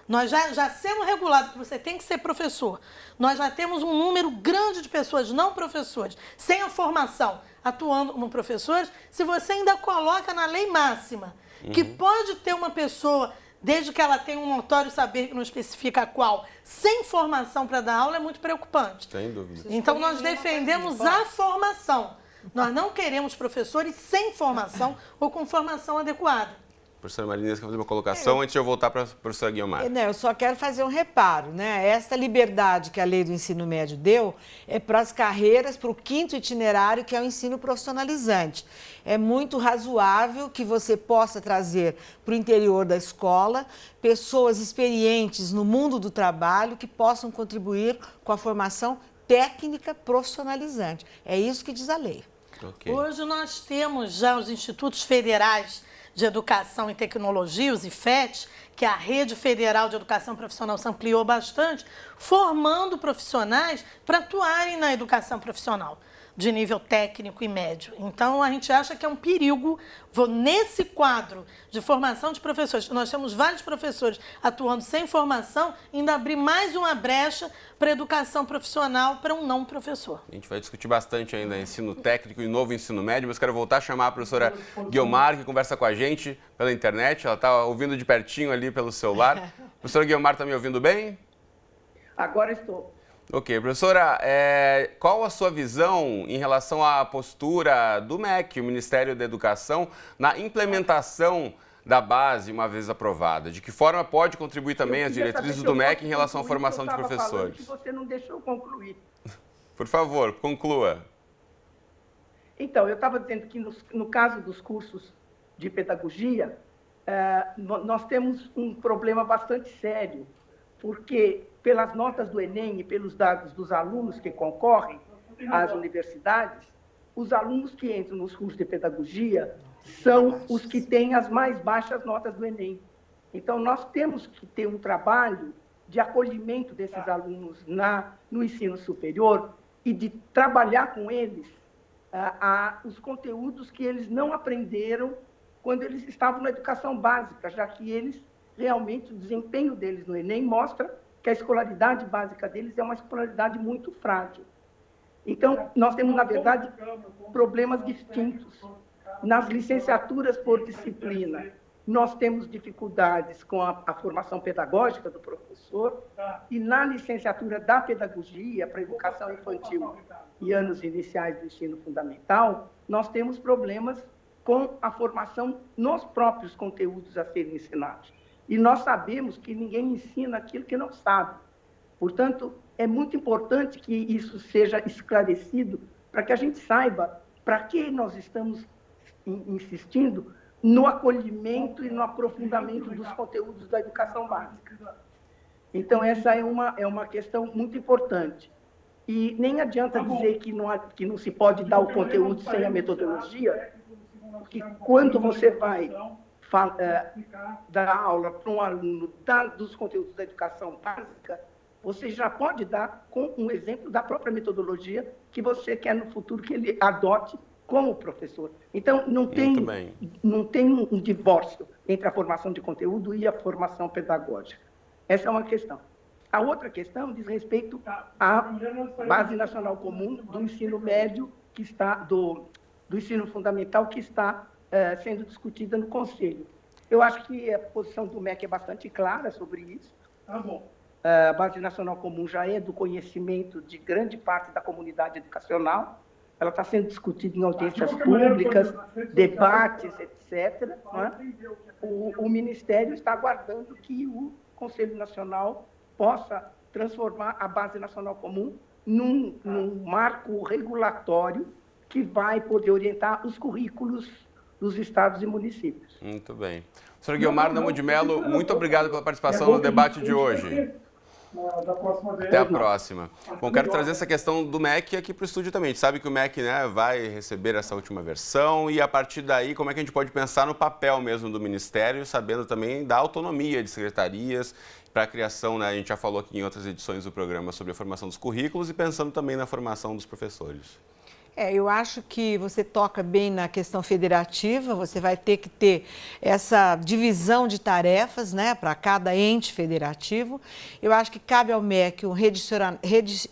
nós já sendo regulado que você tem que ser professor, nós já temos um número grande de pessoas não professores, sem a formação, atuando como professores, se você ainda coloca na lei máxima, que pode ter uma pessoa, desde que ela tenha um notório saber que não especifica qual, sem formação para dar aula, é muito preocupante. Sem dúvida. Então, nós defendemos a formação. Nós não queremos professores sem formação ou com formação adequada. Professora Marinês, quer fazer uma colocação antes de eu voltar para a professora Guiomar? Não, eu só quero fazer um reparo, né? Esta liberdade que a lei do ensino médio deu é para as carreiras, para o 5º itinerário, que é o ensino profissionalizante. É muito razoável que você possa trazer para o interior da escola pessoas experientes no mundo do trabalho que possam contribuir com a formação técnica profissionalizante. É isso que diz a lei. Okay. Hoje nós temos já os institutos federais de Educação e Tecnologia, os IFET, que a Rede Federal de Educação Profissional se ampliou bastante, formando profissionais para atuarem na educação profissional de nível técnico e médio. Então, a gente acha que é um perigo, nesse quadro de formação de professores, nós temos vários professores atuando sem formação, ainda abrir mais uma brecha para a educação profissional para um não professor. A gente vai discutir bastante ainda ensino técnico e novo ensino médio, mas quero voltar a chamar a professora Guiomar, que conversa com a gente pela internet. Ela está ouvindo de pertinho ali pelo celular. Professora Guiomar, está me ouvindo bem? Agora estou. Ok, professora, qual a sua visão em relação à postura do MEC, o Ministério da Educação, na implementação da base, uma vez aprovada? De que forma pode contribuir também as diretrizes do MEC em relação à formação de professores? Que você não deixou concluir. Por favor, conclua. Então, eu estava dizendo que no caso dos cursos de pedagogia, nós temos um problema bastante sério, porque pelas notas do Enem e pelos dados dos alunos que concorrem às universidades, os alunos que entram nos cursos de pedagogia são os que têm as mais baixas notas do Enem. Então, nós temos que ter um trabalho de acolhimento desses alunos no ensino superior e de trabalhar com eles os conteúdos que eles não aprenderam quando eles estavam na educação básica, já que eles realmente, o desempenho deles no Enem mostra que a escolaridade básica deles é uma escolaridade muito frágil. Então, nós temos, na verdade, problemas distintos. Nas licenciaturas por disciplina, nós temos dificuldades com a formação pedagógica do professor, e na licenciatura da pedagogia para educação infantil e anos iniciais do ensino fundamental, nós temos problemas com a formação nos próprios conteúdos a serem ensinados. E nós sabemos que ninguém ensina aquilo que não sabe. Portanto, é muito importante que isso seja esclarecido para que a gente saiba para que nós estamos insistindo no acolhimento e no aprofundamento dos conteúdos da educação básica. Então, essa é uma questão muito importante. E nem adianta dizer que não se pode dar o conteúdo sem a metodologia, porque quando você vai dar aula para um aluno dos conteúdos da educação básica, você já pode dar com um exemplo da própria metodologia que você quer no futuro que ele adote como professor. Então, não tem um divórcio entre a formação de conteúdo e a formação pedagógica. Essa é uma questão. A outra questão diz respeito à Base Nacional Comum do ensino médio, que está do ensino fundamental, que está sendo discutida no Conselho. Eu acho que a posição do MEC é bastante clara sobre isso. Tá bom. A Base Nacional Comum já é do conhecimento de grande parte da comunidade educacional. Ela está sendo discutida em audiências públicas, debates, etc. O Ministério está aguardando que o Conselho Nacional possa transformar a Base Nacional Comum num marco regulatório que vai poder orientar os currículos dos estados e municípios. Muito bem. Professor Guiomar Namo de Mello, muito obrigado pela participação no debate de hoje. Da próxima vez. Até a próxima. Bom, quero trazer essa questão do MEC aqui para o estúdio também. A gente sabe que o MEC, né, vai receber essa última versão e, a partir daí, como é que a gente pode pensar no papel mesmo do Ministério, sabendo também da autonomia de secretarias para a criação, né? A gente já falou aqui em outras edições do programa sobre a formação dos currículos e pensando também na formação dos professores. Eu acho que você toca bem na questão federativa, você vai ter que ter essa divisão de tarefas, né, para cada ente federativo. Eu acho que cabe ao MEC um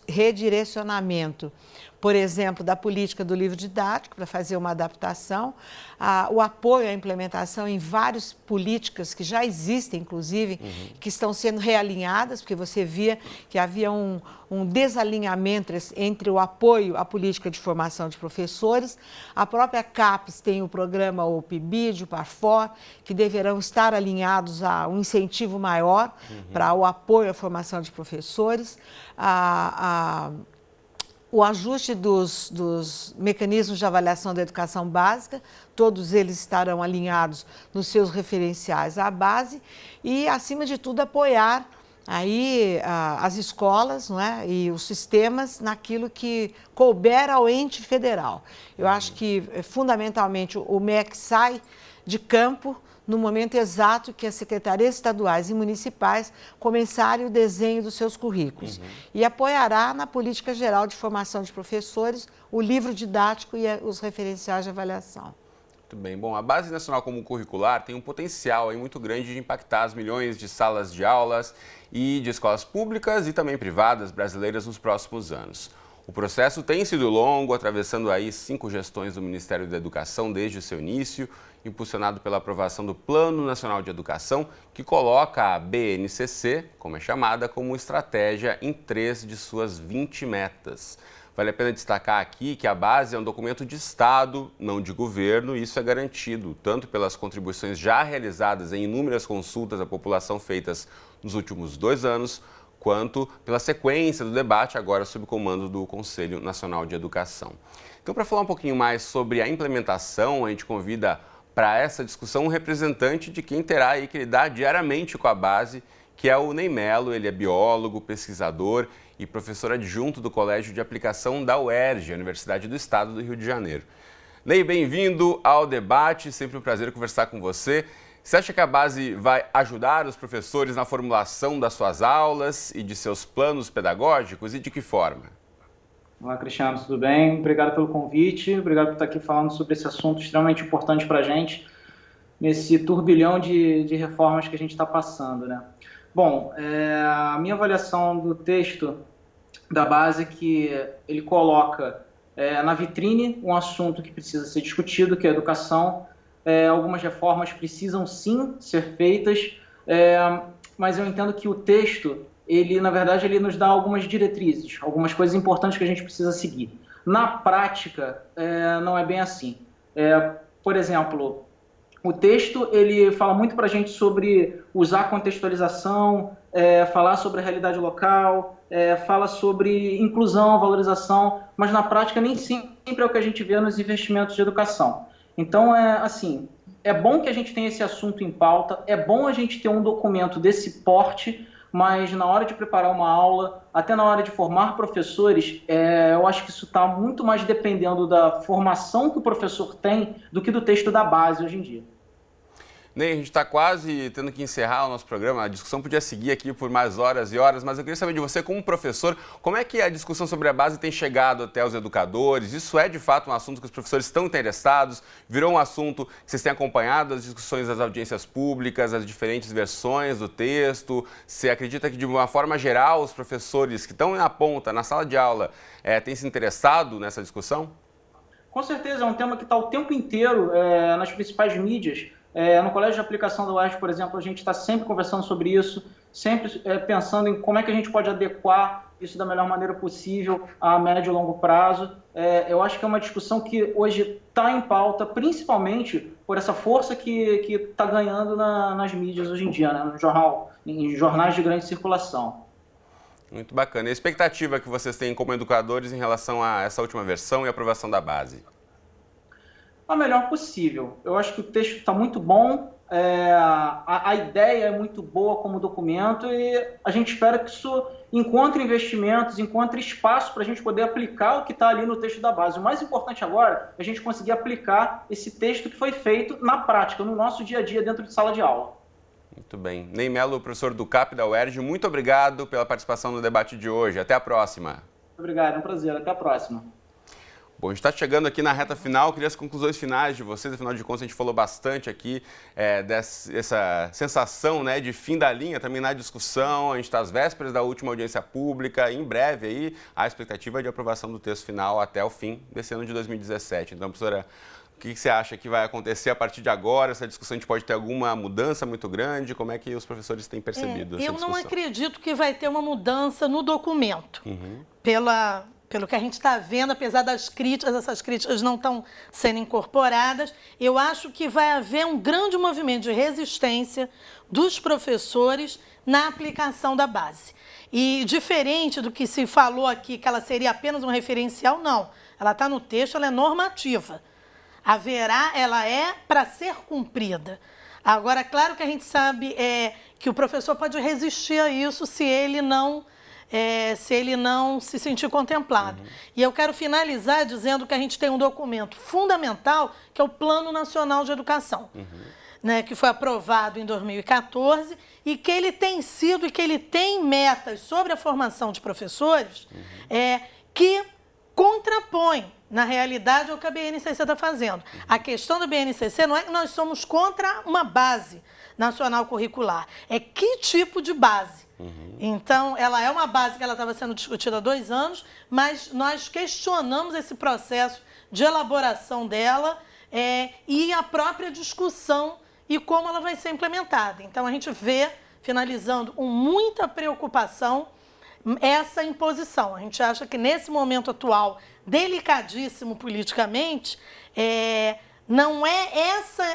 redirecionamento, por exemplo, da política do livro didático, para fazer uma adaptação, o apoio à implementação em várias políticas que já existem, inclusive, que estão sendo realinhadas, porque você via que havia um desalinhamento entre o apoio à política de formação de professores. A própria CAPES tem o programa o PIBID, o PARFOR, que deverão estar alinhados a um incentivo maior para o apoio à formação de professores. O ajuste dos mecanismos de avaliação da educação básica, todos eles estarão alinhados nos seus referenciais à base e, acima de tudo, apoiar aí as escolas, não é? E os sistemas naquilo que couber ao ente federal. Eu acho que, fundamentalmente, o MEC sai de campo no momento exato que as secretarias estaduais e municipais começarem o desenho dos seus currículos. E apoiará na política geral de formação de professores o livro didático e os referenciais de avaliação. Muito bem. Bom, a Base Nacional Comum Curricular tem um potencial aí muito grande de impactar as milhões de salas de aulas e de escolas públicas e também privadas brasileiras nos próximos anos. O processo tem sido longo, atravessando aí 5 gestões do Ministério da Educação desde o seu início, impulsionado pela aprovação do Plano Nacional de Educação, que coloca a BNCC, como é chamada, como estratégia em 3 de suas 20 metas. Vale a pena destacar aqui que a base é um documento de Estado, não de governo, e isso é garantido tanto pelas contribuições já realizadas em inúmeras consultas à população feitas nos últimos 2 anos, quanto pela sequência do debate agora sob comando do Conselho Nacional de Educação. Então, para falar um pouquinho mais sobre a implementação, a gente convida para essa discussão um representante de quem terá aí que lidar diariamente com a base, que é o Ney Melo. Ele é biólogo, pesquisador e professor adjunto do Colégio de Aplicação da UERJ, Universidade do Estado do Rio de Janeiro. Ney, bem-vindo ao debate, sempre um prazer conversar com você. Você acha que a base vai ajudar os professores na formulação das suas aulas e de seus planos pedagógicos e de que forma? Olá, Cristiano, tudo bem? Obrigado pelo convite, obrigado por estar aqui falando sobre esse assunto extremamente importante para a gente, nesse turbilhão de reformas que a gente está passando, né? Bom, a minha avaliação do texto da base é que ele coloca na vitrine um assunto que precisa ser discutido, que é a educação. Algumas reformas precisam sim ser feitas, mas eu entendo que o texto, na verdade, ele nos dá algumas diretrizes, algumas coisas importantes que a gente precisa seguir. Na prática, não é bem assim. Por exemplo, o texto ele fala muito para a gente sobre usar contextualização, falar sobre a realidade local, fala sobre inclusão, valorização, mas na prática nem sempre é o que a gente vê nos investimentos de educação. Então, é bom que a gente tenha esse assunto em pauta, é bom a gente ter um documento desse porte, mas na hora de preparar uma aula, até na hora de formar professores, eu acho que isso está muito mais dependendo da formação que o professor tem do que do texto da base hoje em dia. Ney, a gente está quase tendo que encerrar o nosso programa. A discussão podia seguir aqui por mais horas e horas, mas eu queria saber de você, como professor, como é que a discussão sobre a base tem chegado até os educadores? Isso é, de fato, um assunto que os professores estão interessados? Virou um assunto que vocês têm acompanhado, as discussões das audiências públicas, as diferentes versões do texto? Você acredita que, de uma forma geral, os professores que estão na ponta, na sala de aula, têm se interessado nessa discussão? Com certeza, é um tema que está o tempo inteiro nas principais mídias. No Colégio de Aplicação da UERJ, por exemplo, a gente está sempre conversando sobre isso, sempre pensando em como é que a gente pode adequar isso da melhor maneira possível a médio e longo prazo. Eu acho que é uma discussão que hoje está em pauta, principalmente por essa força que está ganhando nas mídias hoje em dia, né? Em jornais de grande circulação. Muito bacana. E a expectativa que vocês têm como educadores em relação a essa última versão e aprovação da base? A melhor possível. Eu acho que o texto está muito bom, A ideia é muito boa como documento e a gente espera que isso encontre investimentos, encontre espaço para a gente poder aplicar o que está ali no texto da base. O mais importante agora é a gente conseguir aplicar esse texto que foi feito na prática, no nosso dia a dia, dentro de sala de aula. Muito bem. Ney Melo, professor do CAP da UERJ, muito obrigado pela participação no debate de hoje. Até a próxima. Obrigado, é um prazer. Até a próxima. Bom, a gente está chegando aqui na reta final, queria as conclusões finais de vocês, afinal de contas a gente falou bastante aqui dessa sensação, né, de fim da linha também na discussão, a gente está às vésperas da última audiência pública, em breve aí a expectativa de aprovação do texto final até o fim desse ano de 2017. Então, professora, o que você acha que vai acontecer a partir de agora? Essa discussão a gente pode ter alguma mudança muito grande? Como é que os professores têm percebido essa discussão? Eu não acredito que vai ter uma mudança no documento, pelo que a gente está vendo, apesar das críticas, essas críticas não estão sendo incorporadas, eu acho que vai haver um grande movimento de resistência dos professores na aplicação da base. E diferente do que se falou aqui, que ela seria apenas um referencial, não. Ela está no texto, ela é normativa. Ela é para ser cumprida. Agora, claro que a gente sabe que o professor pode resistir a isso se ele não se sentir contemplado. E eu quero finalizar dizendo que a gente tem um documento fundamental, que é o Plano Nacional de Educação, né, que foi aprovado em 2014 e que ele tem sido e que ele tem metas sobre a formação de professores que contrapõem, na realidade, ao que a BNCC está fazendo. A questão da BNCC não é que nós somos contra uma base nacional curricular, é que tipo de base. Então, ela é uma base que ela estava sendo discutida há 2 anos, mas nós questionamos esse processo de elaboração dela e a própria discussão e como ela vai ser implementada. Então, a gente vê, finalizando, com muita preocupação, essa imposição. A gente acha que, nesse momento atual, delicadíssimo politicamente, não é essa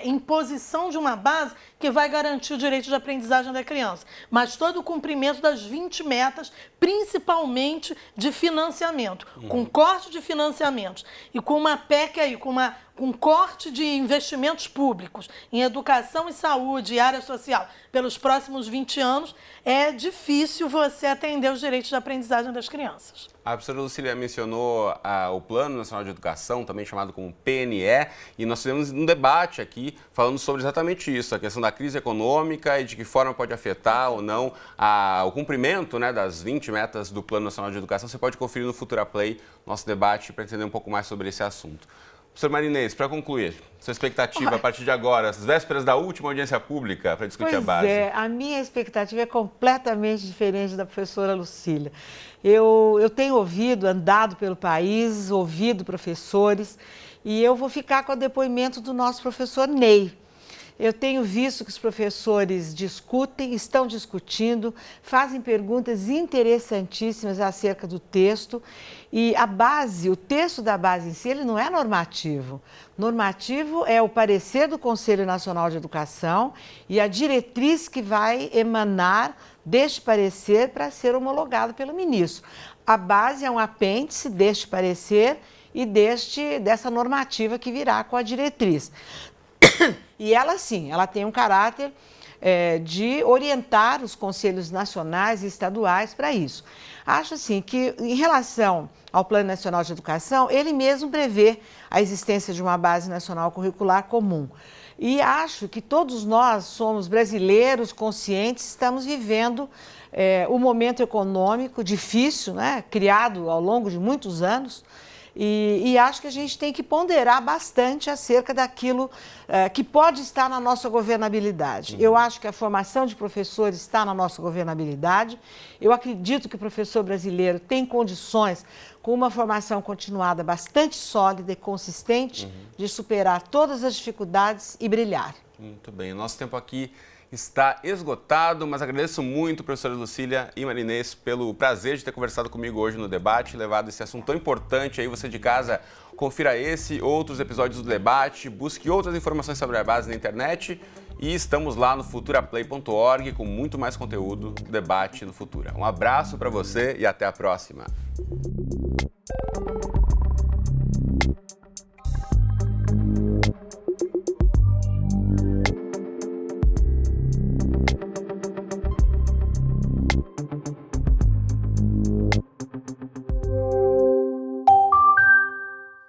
imposição de uma base que vai garantir o direito de aprendizagem da criança, mas todo o cumprimento das 20 metas, principalmente de financiamento, com corte de financiamentos e com uma PEC aí, com corte de investimentos públicos em educação e saúde e área social pelos próximos 20 anos, é difícil você atender os direitos de aprendizagem das crianças. A professora Lucília mencionou o Plano Nacional de Educação, também chamado como PNE, e nós tivemos um debate aqui falando sobre exatamente isso, a questão da crise econômica e de que forma pode afetar ou não o cumprimento, né, das 20 metas do Plano Nacional de Educação. Você pode conferir no Futura Play nosso debate para entender um pouco mais sobre esse assunto. Professor Marinês, para concluir, sua expectativa a partir de agora, as vésperas da última audiência pública para discutir a base? A minha expectativa é completamente diferente da professora Lucília. Eu tenho andado pelo país, ouvido professores, e eu vou ficar com o depoimento do nosso professor Ney. Eu tenho visto que os professores estão discutindo, fazem perguntas interessantíssimas acerca do texto. E o texto da base em si, ele não é normativo. Normativo é o parecer do Conselho Nacional de Educação e a diretriz que vai emanar deste parecer para ser homologado pelo ministro. A base é um apêndice deste parecer e dessa normativa que virá com a diretriz. E ela, sim, ela tem um caráter de orientar os conselhos nacionais e estaduais para isso. Acho, assim, que em relação ao Plano Nacional de Educação, ele mesmo prevê a existência de uma base nacional curricular comum. E acho que todos nós somos brasileiros conscientes, estamos vivendo um momento econômico difícil, né, criado ao longo de muitos anos. E acho que a gente tem que ponderar bastante acerca daquilo que pode estar na nossa governabilidade. Eu acho que a formação de professores está na nossa governabilidade. Eu acredito que o professor brasileiro tem condições, com uma formação continuada bastante sólida e consistente, de superar todas as dificuldades e brilhar. Muito bem. O nosso tempo aqui está esgotado, mas agradeço muito, professora Lucília e Marinês, pelo prazer de ter conversado comigo hoje no debate, levado esse assunto tão importante. Aí você de casa, confira esse, outros episódios do debate, busque outras informações sobre a base na internet e estamos lá no futuraplay.org com muito mais conteúdo do debate no Futura. Um abraço para você e até a próxima. Obrigado.